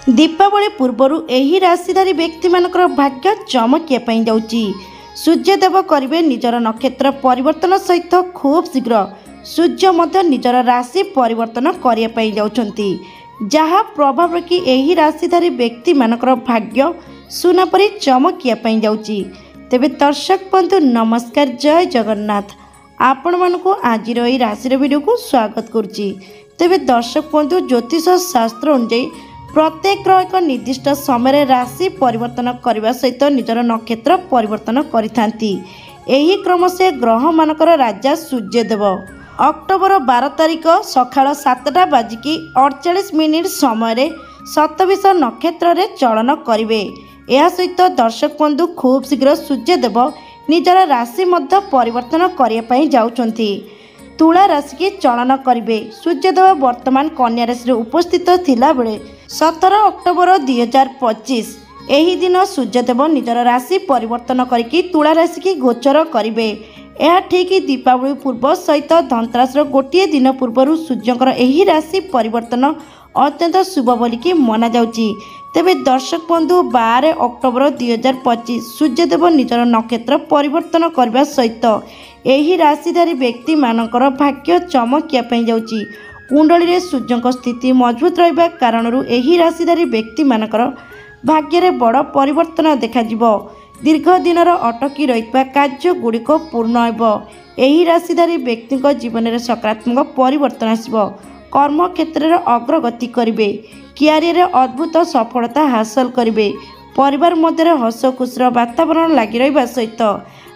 दीपावली पूर्व एही राशिधारी व्यक्ति मानकर भाग्य चमकिया जाउची। सूर्यदेव करिवे निजर नक्षत्र परिवर्तन सहित खूब शीघ्र सूर्य मध्य निजर राशि परिवर्तन करिया जाउछंती, जहा प्रभाव कि एही राशिधारी व्यक्ति मानकर भाग्य सुना परी चमकिया जाउची। तेबे दर्शक बंधु नमस्कार, जय जगन्नाथ। आपण मानकु आजिर एही राशि वीडियो को स्वागत करुची। तेबे दर्शक बंधु ज्योतिष शास्त्र अनुसार प्रत्येक ग्रह एक निर्दिष्ट समय राशि परिवर्तन करने सहित निजर नक्षत्र परिवर्तन करिथांती। एही क्रम से ग्रह मानकर राजा सूर्यदेव अक्टोबर 12 तारिख सकाळ 7टा बाजिकी 48 समय शतभिष नक्षत्र रे चलन करिवे। यह सहित दर्शक बंधु खूब शीघ्र सूर्यदेव निजर राशि मध्य परिवर्तन करने जाउछंती। तुला राशि की चलन करिवे। सूर्यदेव वर्तमान कन्या राशि उपस्थित थिला बेले 17 अक्टोबर 2025 एही दिन सूर्यदेव निजर राशि परिवर्तन करिकी तुला राशि की गोचर करिवे। यह ठीक दीपावली पूर्व सहित धनतेरस गोटे दिन पूर्व सूर्यंकर एही राशि परिवर्तन अत्यंत शुभ बोलिकी मना जाउची। तेबे दर्शक बंधु 12 अक्टोबर 2025 सूर्यदेव निजर नक्षत्र परिवर्तन करने सहित एही राशिधारी व्यक्ति मानकर भाग्य चमकिया जाउची। कुंडली रे सूर्यंक स्थिति मजबूत रहिबा कारणरू एही राशिधारी व्यक्ति मानकर भाग्य रे बड़ परिवर्तन देखाजिबो। दीर्घ दिनर अटकी रहिबा कार्य गुड़िक पूर्ण हेबो। एही राशिधारी व्यक्ति जीवन में सकारात्मक परिवर्तन आसिबो। कर्म क्षेत्र में अग्रगति करिवे। क्यारियर अद्भुत सफलता हासिल करिवे। परिवार मध्य हस खुशीर वातावरण लगी रहिबा सहित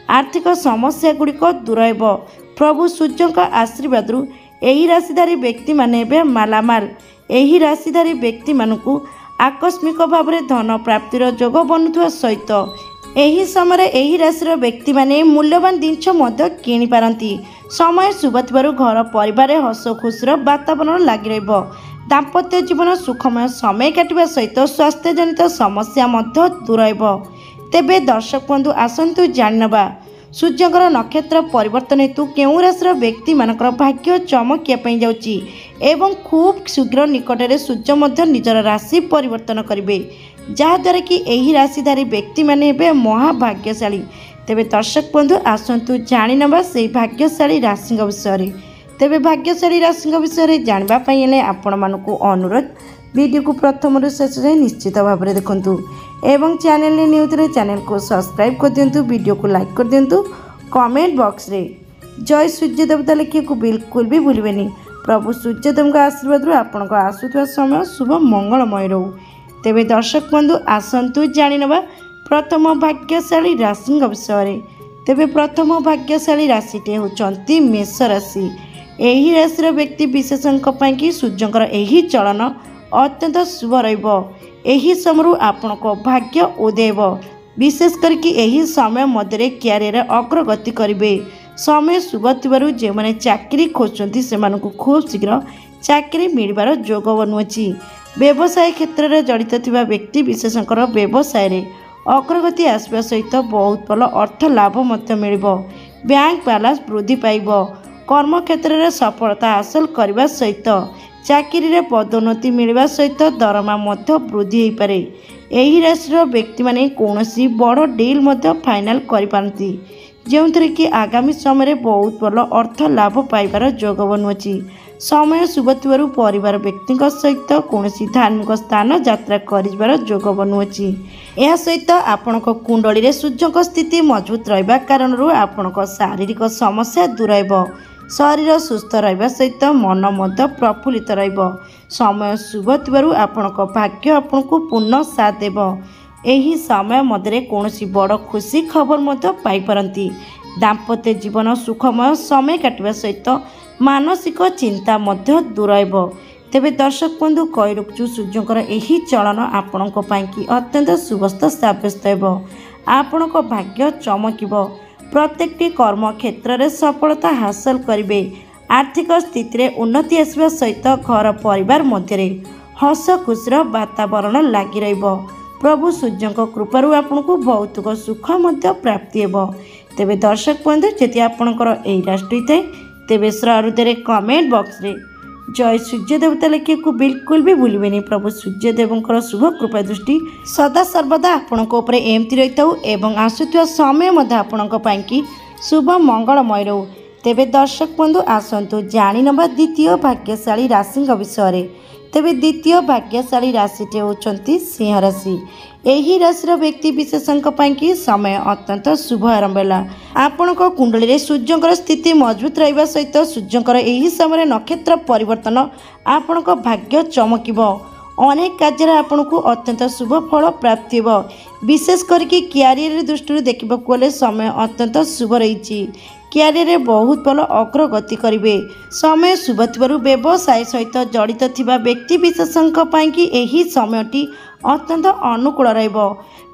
आर्थिक समस्या गुड़िक दूर हेबो। प्रभु सूर्यंक आशीर्वाद एही राशिधारी व्यक्ति माने बे मालामाल। एही राशिधारी व्यक्ति मानकु आकस्मिक भाव में धन प्राप्तिर जोग बनुवा सहित एही समय एही राशिर व्यक्ति माने मूल्यवान जिनिष मध्य किनि पारंती। समय शुभ थिबारु घर परिवार हस खुशीर वातावरण लगी रहिबो। दाम्पत्य जीवन सुखमय समय काटिबा सहित स्वास्थ्य जनित समस्या मध्य दूर हेबो। तेबे दर्शक बंधु आसंतु जानिनबा सूर्यंकर नक्षत्र परिवर्तन हेतु केउं राशिर व्यक्ति मानकर भाग्य चमकिया जाउची एवं खूब शीघ्र निकटरे सूर्य मध्य निजर राशि परिवर्तन करिवे, जहाद्वारा कि एही राशिधारी व्यक्ति माने हेबे महाभाग्यशाली। तेबे दर्शक बंधु आसंतु जानिनबा सेही भाग्यशाली राशि विषय। तेबे भाग्यशाली राशि विषय जानबा पई हेले आपण मानकु अनुरोध वीडियो को प्रथम शेष जाए निश्चित भाव में देखंतु एवं चैनल ने न्यू थे चैनल को सब्सक्राइब कर दिंतु, वीडियो को लाइक कर दिंतु। कमेंट बॉक्स रे जय सूर्य देवता लिखिए को बिल्कुल भी भूलबेनी। प्रभु सूर्यदेव का आशीर्वाद आपण को आसुवा समय शुभ मंगलमय रहू। तेबे दर्शक बंधु आसंतु जानिनबा प्रथम भाग्यशाली राशि विषय। तेबे प्रथम भाग्यशाली राशिटे होचंती मेष राशि। एही राशिर व्यक्ति विशेषज्ञ कि सूर्यंकर एही चलन अत्यंत शुभ रहिबो। एही समय आपण को भाग्य उदेब। विशेष करके एही समय मध्य क्यारियर अग्रगति करिवे। समय शुभ थिबारु जे माने चाकरी खोजछंती सेमानकु खूब शीघ्र चाकरी मिलबार जोग बनुछि। व्यवसाय क्षेत्र में जड़ित थिबा व्यक्ति विशेषकर व्यवसाय रे अग्रगति आसबा सहित बहुत भल अर्थ लाभ मध्य मिलिबो। बैंक बैलेंस वृद्धि पाइबो। कर्म क्षेत्र में सफलता हासिल करने सहित चाकरी रे पदोन्नति मिलवा सहित दरमा मध्य वृद्धि हो पारे। एही राशिर व्यक्ति माने कौनसी बड़ डील मध्य फाइनाल करि पारंती, जेउथरे कि आगामी समय बहुत भल अर्थ लाभ पाइबार जोग बनुछि। समय शुभ थिबारु परिवार व्यक्ति सहित कौनसी धार्मिक स्थान यात्रा करिबार जोग बनुछि। यह सहित आपणक कुंडली रे सूर्यक स्थिति मजबूत रहिबा कारणरू आपणक शारीरिक समस्या दूर हेबो। शरीर सुस्थ रहिबा सहित मन मध्य प्रफुल्लित रहिबो। समय शुभ थिबारु आपणक भाग्य आपणकु पूर्ण साथ देबो। एही समय मध्य कौनसी बड़ खुशी खबर मध्य पाई पारंती। दाम्पत्य जीवन सुखमय समय काटिबा सहित मानसिक चिंता मध्य दूर हेबो। तेबे दर्शक बंधु कहि रखुछु सूर्यंकर एही चलन आपणक पई कि अत्यंत शुभस्त साब्यस्त हेबो। आपणक भाग्य चमकिबो। प्रत्येकटी कर्म क्षेत्र में सफलता हासिल करिवे। आर्थिक स्थिति रे उन्नति आसवा सहित घर परिवार मध्य हस खुशीर वातावरण लगी रहिबो। प्रभु सूर्यंक कृपारू आपनको भौतिक सुख मध्य प्राप्ति हेबो। तेबे दर्शक बंधु जदि आपणकर एही राशि थाए तेबे श्रद्धेर कमेंट बॉक्स रे जय सूर्य देवता लिखिए बिल्कुल भी भूलिबेनी। प्रभु सूर्यदेवଙ୍କର शुभ कृपा दृष्टि सदा सर्वदा आपणक उपरे एमती रही था एवं आसुवा समय मध्य आपणक पाइकी शुभ मंगलमय रहू। तेबे दर्शक बंधु आसतु जाणी नबा द्वितीय भाग्यशाली राशि विषय। तेबे द्वितीय भाग्यशाली राशिटे होउछंती सिंह राशि। एही राशिर व्यक्ति विशेषଙ୍କ पाइकी समय अत्यंत शुभ आरंभ है। आपणक कुंडली रे सूर्यंकर स्थिति मजबूत रहिबा सहित सूर्यंकर एही समय नक्षत्र परिवर्तन आपणक भाग्य चमकिबो। अनेक कार्य आपको अत्यंत शुभ फल प्राप्ति हो। विशेष करके क्यारियर दृष्टि देखा गले समय अत्यंत शुभ रही। क्यारियर बहुत भल अग्रगति करेंगे। समय शुभ थी व्यवसाय सहित जड़ित थिबा व्यक्ति विशेषଙ୍କ पाइकी एही समयटी अत्यंत अनुकूल रहिबो।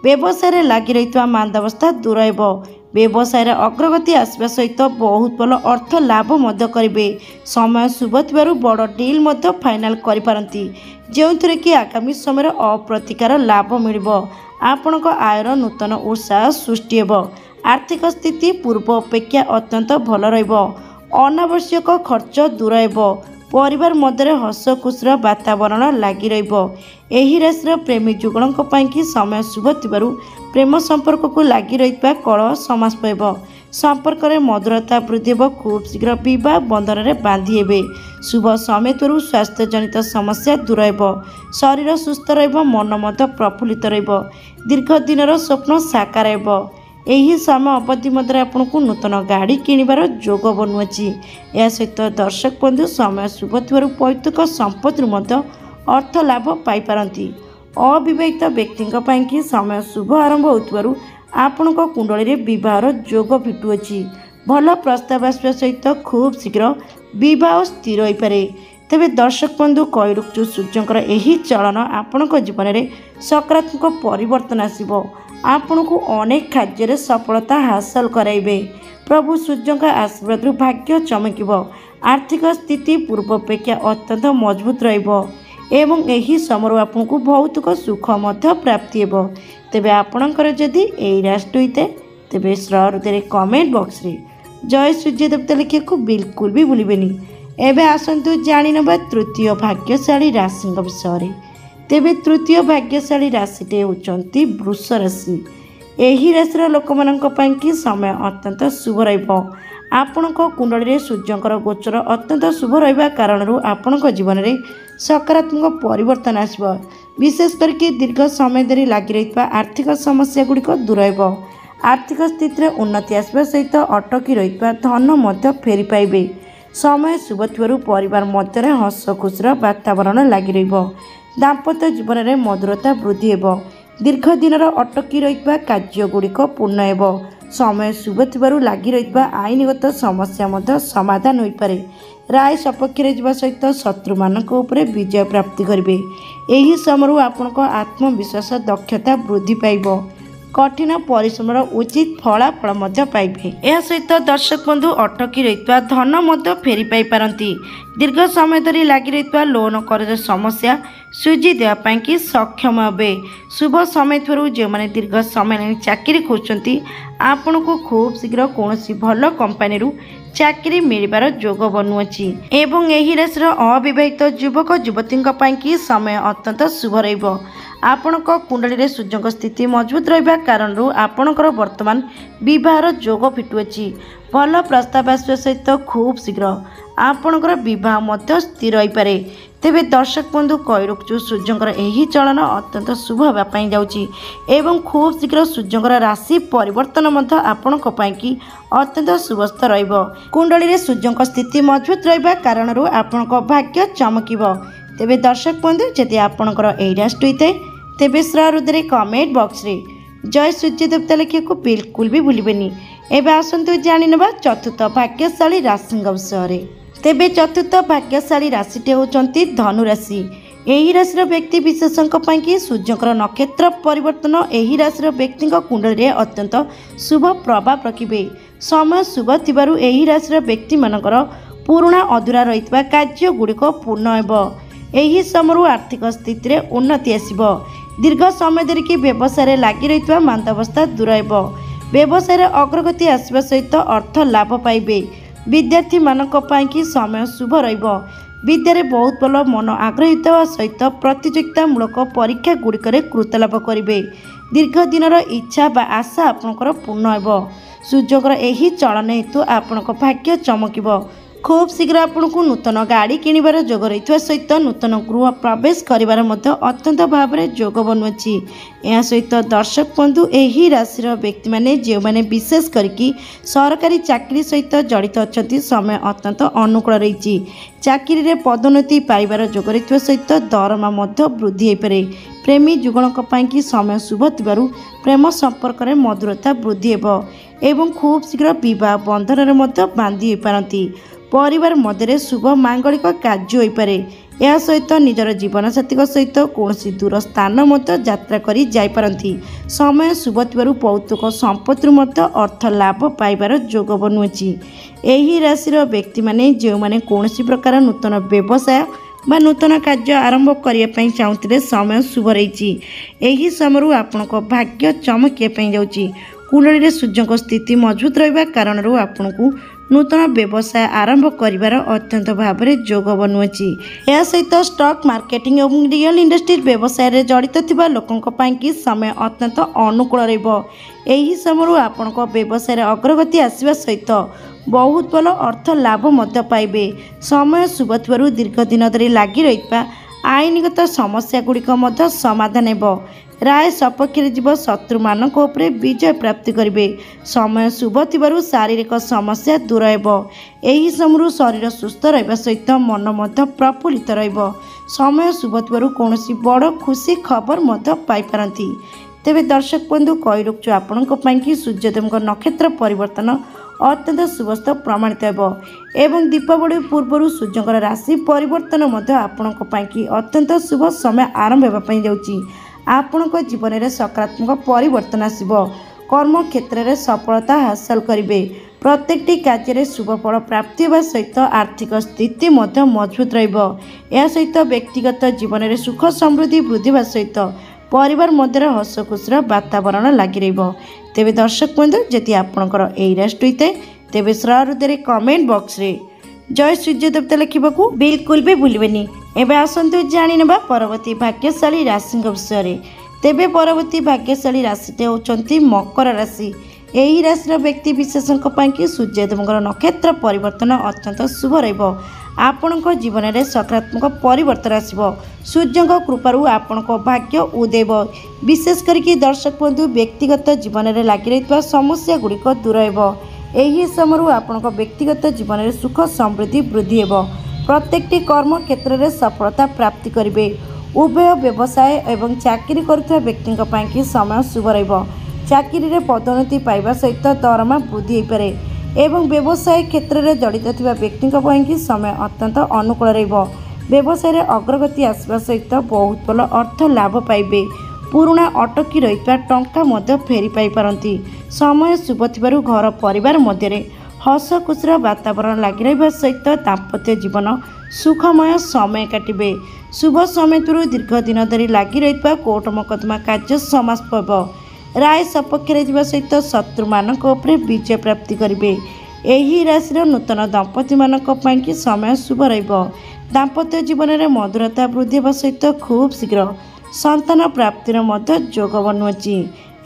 व्यवसाय लगी रही मांदावस्था दूर हो। व्यवसाय अग्रगति आसवा सहित बहुत भल अर्थ लाभ करेंगे। समय शुभ थी बड़ डील फाइनाल करिपारंती, जो थी कि आगामी समय अप्रतिकार लाभ मिल। आपणक आयर नूतन उत्साह सृष्टि हो। आर्थिक स्थिति पूर्व अपेक्षा अत्यंत भल रहिबो। अनावश्यक खर्च दूर हो। परिवार मध्य हस खुशीर वातावरण लगी रहिबो। एही राशि प्रेमी जुगलଙ୍କ पाइकी समय शुभ थिबारु प्रेम संपर्क को लगी रहिबा कलह समास पाइबो। संपर्क में मधुरता वृद्धि हो। खूब शीघ्र विवाह बंधन में बांधि हेबे। शुभ समय तरु स्वास्थ्य जनित समस्या दूर हो। शरीर सुस्थ रहिबो। मन मध्य प्रफुल्लित रहिबो। दीर्घ दिन स्वप्न साकार हो। यही समय अवधि मध्य आपको नूतन गाड़ी किणवार जोग बनुअछि। या सहित दर्शक बंधु समय शुभ थी पैतृक संपत्ति अर्थ लाभ पाइपारती। अविवाहित व्यक्ति समय शुभ आरंभ होतिबारु आपणक कुंडली बहार जोग फिटुअछि। भल प्रस्ताव आसवा सहित खूब शीघ्र बह स्थिर हो पारे। तेबे दर्शक बंधु कही रखुछु सूर्यंकर एही चलन आपणक जीवन में सकारात्मक परिवर्तन आसिबो। आपण को अनेक कार्य सफलता हासिल कराइबे। प्रभु सूर्य का आशीर्वाद भाग्य चमकिबो। आर्थिक स्थिति पूर्व अपेक्षा अत्यंत मजबूत रहिबो एवं एही समय आपको भौतिक सुख मध्य प्राप्ति हेबो। तेबे आपणकर जदि एही राशि होइते तेबे श्रद्धे कमेंट बॉक्स रे जय सूर्य देवता लिखिए बिल्कुल भी भूलिबेनी। एबे आसंतु जानि नबा तृतीय भाग्यशाली राशि विषय। तेबे तृतीय भाग्यशाली राशिटे होउचंती वृष राशि। एही राशिर लोकमानଙ୍କ पाइकी समय अत्यंत शुभ रहिबो। आपणक कुंडली रे सूर्यंकर गोचर अत्यंत शुभ रहिबा कारणरू आपणक जीवन में सकारात्मक परिवर्तन आसबो। विशेष करके दीर्घ समय धरी लगी रहिबा आर्थिक समस्या गुड़िक दूर हो। आर्थिक स्थिति उन्नति आसवा सहित अटकी रहिबा धन मध्य फेरी पाइबे। समय शुभ थिबारु परिवार मध्य हस खुशीर वातावरण लगी रहिबो। दाम्पत्य जीवन में मधुरता वृद्धि हो। दीर्घ दिन अटकी रहिबा कार्य गुड़िक पूर्ण हो। समय शुभ थिबारु लगी रहिबा आईनगत समस्या मध्य समाधान हो पारे। राय सपक्ष जावा सहित शत्रु मानक उपरे विजय प्राप्ति करेंगे। यही समय आपणक आत्मविश्वास दक्षता वृद्धि पाइबो। कठिन परिश्रम उचित फलाफल पाइबे। यह सहित दर्शक बंधु अटकी रहिबा धन मध्य फेरी पाई पारंती। दीर्घ समय धरी लगी रहिबा लोन कर्ज समस्या सुझी देवाई कि सक्षम हे। शुभ समय थरू जो मैंने दीर्घ समय चाकरी खोजती आपण को खूब शीघ्र कौन भल कंपानी चाकरी मिलबार जोग बनुअछि। एवं एही राशिर अविवाहित युवक युवती कि समय अत्यंत शुभ रहिबो। आपणक कुंडली रे सूर्यंक स्थिति मजबूत रहिबा कारणरू आपणकर वर्तमान विवाहर जोग फिटुअछि। भल प्रस्ताव आसवा सहित खूब शीघ्र आपणकर विवाह मध्य स्थिर हो पारे। तेबे दर्शक बंधु कही रखुछु सूर्यंकर एही चलन अत्यंत शुभ होगापाई जाउछि एवं खूब शीघ्र सूर्यंकर राशि परिवर्तन मध्य आपणक पाइकी अत्यंत शुभस्थ रहिबो। कुंडली रे सूर्यंक स्थिति मजबूत रहिबा कारणरू आपणक भाग्य चमकिबो। तेबे दर्शक बंधु जदि आपणकर एही राशि होइते तेबे श्रद्धे कमेंट बॉक्स रे जय सूर्य देवता लिखिए बिल्कुल भी भूलिबेनी। एबे आसंतु जानि नबा चतुर्थ भाग्यशाली राशि विषय। तेबे चतुर्थ भाग्यशाली राशिटे होउचंती धनु राशि। एही राशिर व्यक्ति विशेषଙ୍କ पाइकी सूर्यंकर नक्षत्र परिवर्तन एही राशिर व्यक्ति कुंडली रे अत्यंत शुभ प्रभाव रखिबे। समय शुभ थिबारु एही राशिर व्यक्ति मानकर पुराणा अधूरा रहितबा कार्य गुड़िक पूर्ण हेबो। एही समय आर्थिक स्थिति रे उन्नति आसिबो। दीर्घ समय धरिकी व्यवसाय लगी रहितबा मांदावस्था दूर हेबो। व्यवसाय अग्रगति आसवा सहित अर्थ लाभ पाइबे। विद्यार्थी मानक पाइकी समय शुभ रहिबो। विद्यारे बहुत भल मन आग्रहित होगा सहित प्रतियोगितामूलक परीक्षा गुड़िक कृतलाभ करेंगे। दीर्घ दिनर इच्छा बा आशा आपणकर पूर्ण हो। सूर्यकर यही चलन हेतु आपण भाग्य चमक। खूब शीघ्र आपन को नूतन गाड़ी किणवार जोग रही सहित नूतन गृह प्रवेश कर अत्यंत भाव में जोग बनुची। यह सहित दर्शक बंधु यही राशि व्यक्ति मैंने जो मैंने विशेष करके सरकारी चाकरी सहित जड़ित अच्छा समय अत्यंत अनुकूल रही। चाकरी रे पदोन्नति पाइबार जोग रही सहित दरमा वृद्धि हो पारे। प्रेमी जुगणक कि समय शुभ थिबारु प्रेम संपर्क में मधुरता वृद्धि हो एवं खूब शीघ्र बह बंधन में बांधि हो पारती। परिवार मध्य शुभ मांगलिक कार्य हो पारे। यह सहित निजर जीवन साथी सहित कौन दूर स्थान यात्रा करी जाई पारंती। समय शुभ थिबारु पौतुक संपत्ति अर्थ लाभ पाइबार जोग बनुची। यही राशि व्यक्ति माने जो माने कौन प्रकार नूतन व्यवसाय बा नूतन कार्य आरंभ करने चाहूते समय शुभ रही। यही समय आपण भाग्य चमकिया जाऊँगी। कुंडली सूर्य स्थिति मजबूत रहा कारण आपन को नूतन व्यवसाय आरंभ कर अत्यंत भाव में जोग बनुची। यह सहित स्टॉक मार्केटिंग और रियल इंडस्ट्री व्यवसाय रे जड़ित थिबा लोकों कि समय अत्यंत अनुकूल रही। समय आपण व्यवसाय अग्रगति आसवा सहित बहुत भल अर्थ लाभ पाइबे। समय शुभ थिबारु दीर्घ दिन धरी लगी रही आईनगत समस्या गुड़िक समाधान हो। राय सपक्ष जीव शत्रु मानक उपरे विजय प्राप्ति करेंगे। समय शुभ थिबारु शारीरिक समस्या दूर हो। यही समय शरीर सुस्थ रहा सहित मन प्रफुल्लित रहा। समय शुभ थिबारु कौन बड़ खुशी खबर पाइपारती। तेबे दर्शक बंधु कही रखु आपण सूर्यदेव नक्षत्र परिवर्तन अत्यंत शुभस्थ प्रमाणित हो एवं दीपावली पूर्व सूर्यकर राशि परिवर्तन आपण अत्यंत शुभ समय आरंभ होगापी जाऊँगी। आपण जीवन में सकारात्मक परिवर्तन आसब। कर्म क्षेत्र में सफलता हासिल करेंगे। प्रत्येकटी कार्य शुभ फल प्राप्ति होगा सहित आर्थिक स्थिति मजबूत रहा। सहित व्यक्तिगत जीवन में सुख समृद्धि वृद्धि होगा सहित परिवार मध्य हस खुशीर वातावरण लगी रही। तेबे दर्शक बंधु जदि आपणकर यही राशि होता है तेबे हृदय कमेंट बॉक्स रे जय सूर्य देवता लिखा बिल्कुल भी भूलें। एवं आसतु जाणीना परवर्ती भाग्यशाली राशि विषय। तेबे परवर्ती भाग्यशाली राशि होती मकर राशि। यही राशि व्यक्ति विशेषों कि सूर्यदेव नक्षत्र परिवर्तन अत्यंत शुभ आपण जीवन में सकारात्मक परिवर्तन आसब। सूर्य कृपारू आपण भाग्य उदेव। विशेष करके दर्शक बंधु व्यक्तिगत जीवन में लगी रही समस्या गुड़िक दूर हो। यही समय आपण व्यक्तिगत जीवन में सुख समृद्धि वृद्धि हो। प्रत्येकटी कर्म क्षेत्र में सफलता प्राप्ति करेंगे। उभय व्यवसाय एवं चाकरी करुवा व्यक्ति समय शुभ चाकरी रे पदोन्नति पाइबा सहित दरमा वृद्धि हो पारे एवं व्यवसाय क्षेत्र में जड़ित थिबा व्यक्ति समय अत्यंत अनुकूल व्यवसाय रे अग्रगति आसवा सहित बहुत भल अर्थ लाभ पाइबे। पुराना अटकी रही टंका फेरी पाई पारंती। समय शुभ थिबारु घर परिवार मध्य हस खुशीर वातावरण लगी रहा सहित दाम्पत्य जीवन सुखमय समय काटिबे। शुभ समय दीर्घ दिन धरी लगी रही कोर्ट मकदमा कार्य समाप्त हो। राय सपक्ष जीवा सहित शत्रु मानक उपरे विजय प्राप्ति करेंगे। यही राशि नूतन दंपति मानक कि समय शुभ रहा। दाम्पत्य जीवन में मधुरता वृद्धि होगा सहित खूब शीघ्र संतान प्राप्तिर जोग बनुची।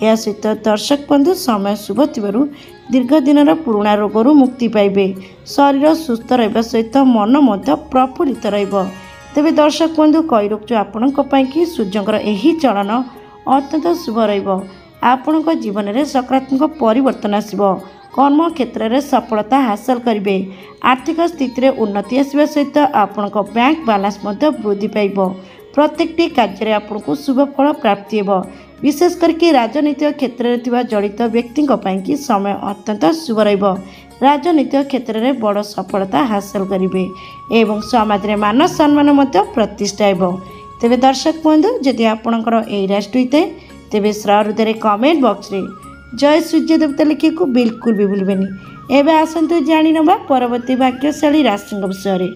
यह सहित दर्शक बंधु समय शुभ थिबारु दीर्घ दिन पुराणा रोगरू मुक्ति पाइबे। शरीर सुस्थ रहा सहित मन प्रफुल्लित रहा। तेबे दर्शक बंधु कही रखु आपण सूर्यकर यही चलन अत्यंत शुभ रहा। आपण जीवन में सकारात्मक परिवर्तन आसब। कर्म क्षेत्र में सफलता हासिल करेंगे। आर्थिक स्थिति में उन्नति आसवा सहित आपण बैंक बालांस वृद्धि पाइब। प्रत्येकटी कार्य आपन को शुभ फल प्राप्ति हो। विशेष करके राजनीतिक क्षेत्र में जड़ित व्यक्ति कि समय अत्यंत शुभ रहा। राजनीतिक क्षेत्र में बड़ सफलता हासिल करेंगे एवं समाज में मान सम्मान प्रतिष्ठा हो। तेबे दर्शक बंधु जदि आपणकर यही राशि होता है तेबे हृदय कमेंट बॉक्स रे जय सूर्य देवता लिखा बिल्कुल भी भूलें। एवं आसतु जाणीना परवर्ती भाग्यशाली राशि विषय।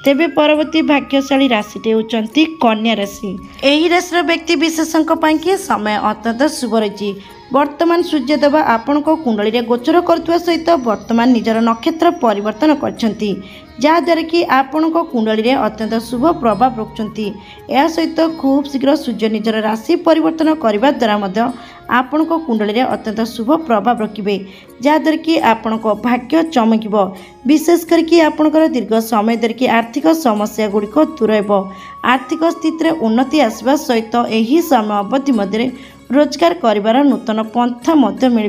तेबे परवर्ती भाग्यशाली राशि होती कन्या राशि। यही राशि व्यक्ति विशेषों कि समय अत्यंत शुभ रही। वर्तमान सूर्यदेव आपण कुंडली गोचर करुवा सहित वर्तमान निजर नक्षत्र परिवर्तन करछंती। जहाँद्वारा कि आपण कुंडली अत्यंत शुभ प्रभाव रखुंट। यह सहित खूब शीघ्र सूर्य निजर राशि परिवर्तन करने द्वारा आपण कुंडली अत्यंत शुभ प्रभाव रखिए, जहाँद्वारा कि आपण भाग्य चमक। विशेष करके आपणकर दीर्घ समय धरिकी आर्थिक समस्या गुड़िक दूर हो, आर्थिक स्थिति में उन्नति आसवा सहित यही समय अवधि मध्य रोजगार करिवार नूतन पंथा मिल।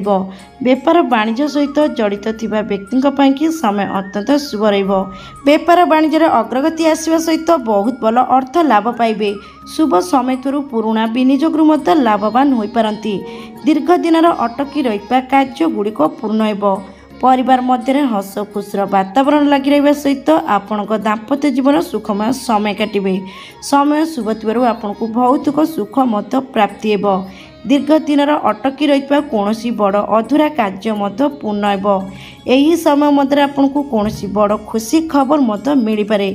बेपार वाणिज्य सहित जड़ित थिबा व्यक्तिंक पई कि समय अत्यंत शुभ रहिबो। बेपार वाणिज्य अग्रगति आसवा सहित बहुत भल अर्थ लाभ पाइबे। शुभ समय थरु पुराणा विनियोग लाभवान हो पारंती। दीर्घ दिन अटकी रहिबा कार्य गुड़िक पूर्ण हो। परिवार मध्य हस खुशीर वातावरण लगी रहा सहित आपण दाम्पत्य जीवन सुखमय समय काटे। समय शुभ थी आपन को भौतिक सुख प्राप्ति हो। दीर्घ दिन अटकी रही कौन बड़ अधूरा कार्य पूर्ण हो। यही समय मध्य आपन को कौन बड़ खुशी खबर मिल पारे।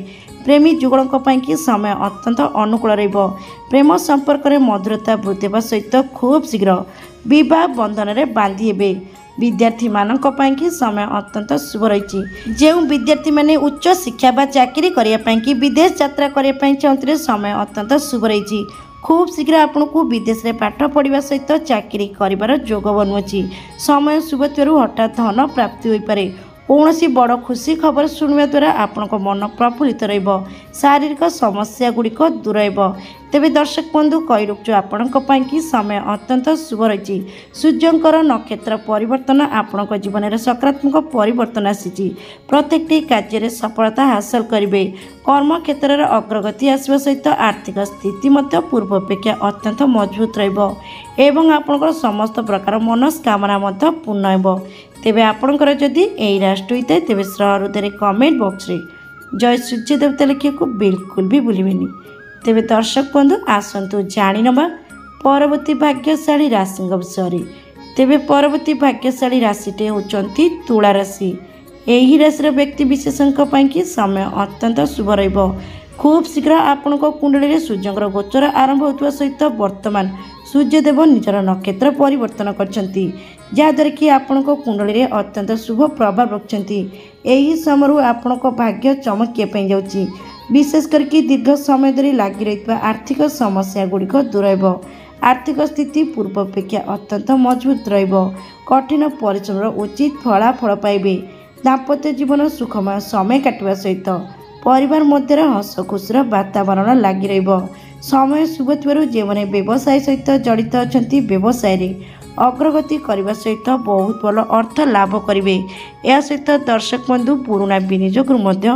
प्रेमी जुगलों कि समय अत्यंत अनुकूल रहिबो। प्रेम संपर्क में मधुरता वृद्धि सहित खूब शीघ्र विवाह बंधन में बांधि हेबे। विद्यार्थी मानक पई कि समय अत्यंत शुभ रही। जो विद्यार्थी माने उच्च शिक्षा बा चाकरी करने विदेश यात्रा करने चाहते समय अत्यंत शुभ रही। खूब शीघ्र आपण को विदेश में पाठ पढ़ा सहित चाकरी कर जोग बनुची। समय शुभ थी हठात धन प्राप्ति हो पारे। कौन सी बड़ खुशी खबर शुणा द्वारा आपण मन प्रफुल्लित रहिबो। शारीरिक समस्या गुड़िक दूर हो। तेबे दर्शक बंधु कही रखु आपण कि समय अत्यंत शुभ रही। सूर्यंकर नक्षत्र परिवर्तन आपण जीवन में सकारात्मक परिवर्तन आसी। प्रत्येक कार्य सफलता हासिल करेंगे। कर्म क्षेत्र में अग्रगति आसवा सहित आर्थिक स्थिति पूर्व अपेक्षा अत्यंत मजबूत रहिबो एवं आपणकर समस्त प्रकार मनस्कामना पूर्ण हो। तेबे आपणकर जदि यही राष्ट्र होता है तेबे सहृदय कमेंट बॉक्स रे जय सूर्य देवता लिखा को बिल्कुल भी भूलिबेनी। तेबे दर्शक बंधु आसतु जानी नबा परवर्ती भाग्यशाली राशि विषय। तेबे परवर्ती भाग्यशाली राशिटे होचंती तुला राशि। यही राशि व्यक्ति विशेषों कि समय अत्यंत शुभ रहिबो। खूब शीघ्र आपण कुंडली सूर्यंकर गोचर आरंभ होता सहित वर्तमान सूर्यदेव निजर नक्षत्र परिवर्तन करछंती, जहाँद्वारा कि आपण कुंडली अत्यंत शुभ प्रभाव रखुंट। यही समय आपण भाग्य चमकिया जाउची। विशेष करके दीर्घ समय धरी लगी रही आर्थिक समस्या गुड़िक दूर हो। आर्थिक स्थिति पूर्व अपेक्षा अत्यंत मजबूत रहिबो। कठिन परिश्रम उचित फलाफल पाइबे। दाम्पत्य जीवन सुखमय समय काटवा सहित परिवार मध्य हस खुशीर वातावरण लगी रहिबो। समय शुभ थी जो मैंने व्यवसाय सहित जड़ित अच्छा व्यवसाय अग्रगति करने सहित बहुत भल अर्थ लाभ करेंगे। यह सहित दर्शक बंधु पुराणा विनियोग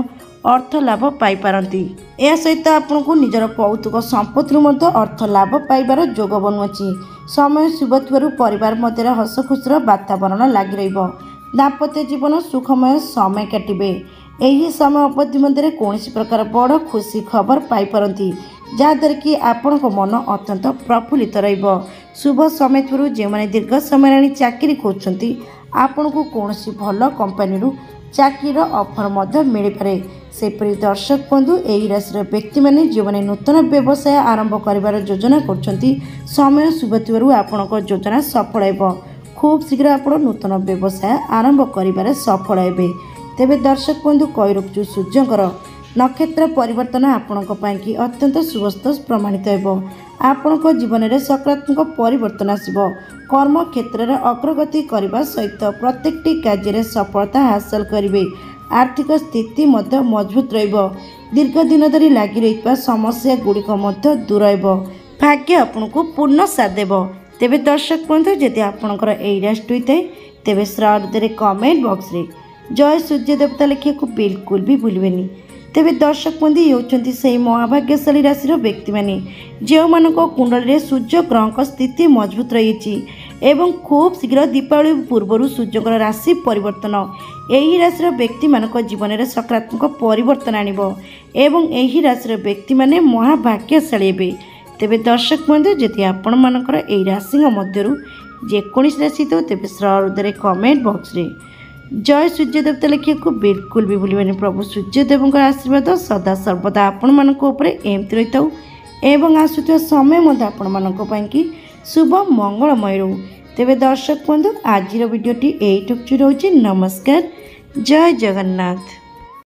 अर्थ लाभ पाइपारती। यह सहित आपण को निजर भौतिक संपत्ति अर्थ लाभ पाइबार जोग बनुची। समय शुभ थी परिवार मध्य हस खुशीर वातावरण लगी रहिबो। दाम्पत्य जीवन सुखमय समय काटे। यही समय अवधि मध्य कौन प्रकार बड़ खुशी खबर पाइपारती, जहाँद्वारा कि आपण मन अत्यंत प्रफुल्लित रहिबो। शुभ समय थी जो मैंने दीर्घ समय चाकरी कर आपण को कौन भल कंपनी चाकरीर ऑफर मिल पारे। सेपरी दर्शक बंधु यही राशि व्यक्ति मैंने जो मैंने नूतन व्यवसाय आरंभ कर योजना कर समय शुभ थी आपण योजना सफल हो। खूब शीघ्र आप नूतन व्यवसाय आरंभ कर सफल हे। तेबे दर्शक बंधु कही रखु सूर्यंकर नक्षत्र परिवर्तन आपण कि अत्यंत शुभस्त प्रमाणित हो। आपण जीवन में सकारात्मक परिवर्तन आसो। कर्म क्षेत्र में अग्रगति करने सहित प्रत्येक कार्य सफलता हासिल करेंगे। आर्थिक स्थिति मजबूत रहिबो। दीर्घ दिन धरी लगी रही समस्या गुड़िक दूर हो। भाग्य आपन को पूर्ण साथ देव। तेबे दर्शक बंधु जदि आपणकर यही राशि होता है तेबे श्रद्धे कमेंट बॉक्स रे जय सूर्य देवता लिखा को बिल्कुल भी भूलिबेनी। तेबे दर्शक बंधु ये होचंती से महाभाग्यशाली राशि व्यक्ति माने जो मानक कुंडली सूर्य ग्रह स्थिति मजबूत रही एवं खूब शीघ्र दीपावली पूर्व सूर्यकर राशि परिवर्तन यही राशि व्यक्ति मानक जीवन में सकारात्मक परिवर्तन आणिबो एवं यही राशि व्यक्ति माने महाभाग्यशाली हेबे। तेबे दर्शक बंधु जदि आपण मानकर यही राशि मध्यरु जेकोसी राशि तो तेबे श्रद्धे कमेंट बॉक्स रे जय सूर्य देवता लिखा को बिल्कुल भी भूलिबेनी। प्रभु सूर्यदेव आशीर्वाद सदा सर्वदा आपण मानक उपरे एमती रही था एवं आसुଥିବା समय आपण मानक पई कि शुभ मंगलमय रहू। तेबे दर्शक बंधु आज वीडियोटी एही टुकचु रहउची। नमस्कार, जय जगन्नाथ।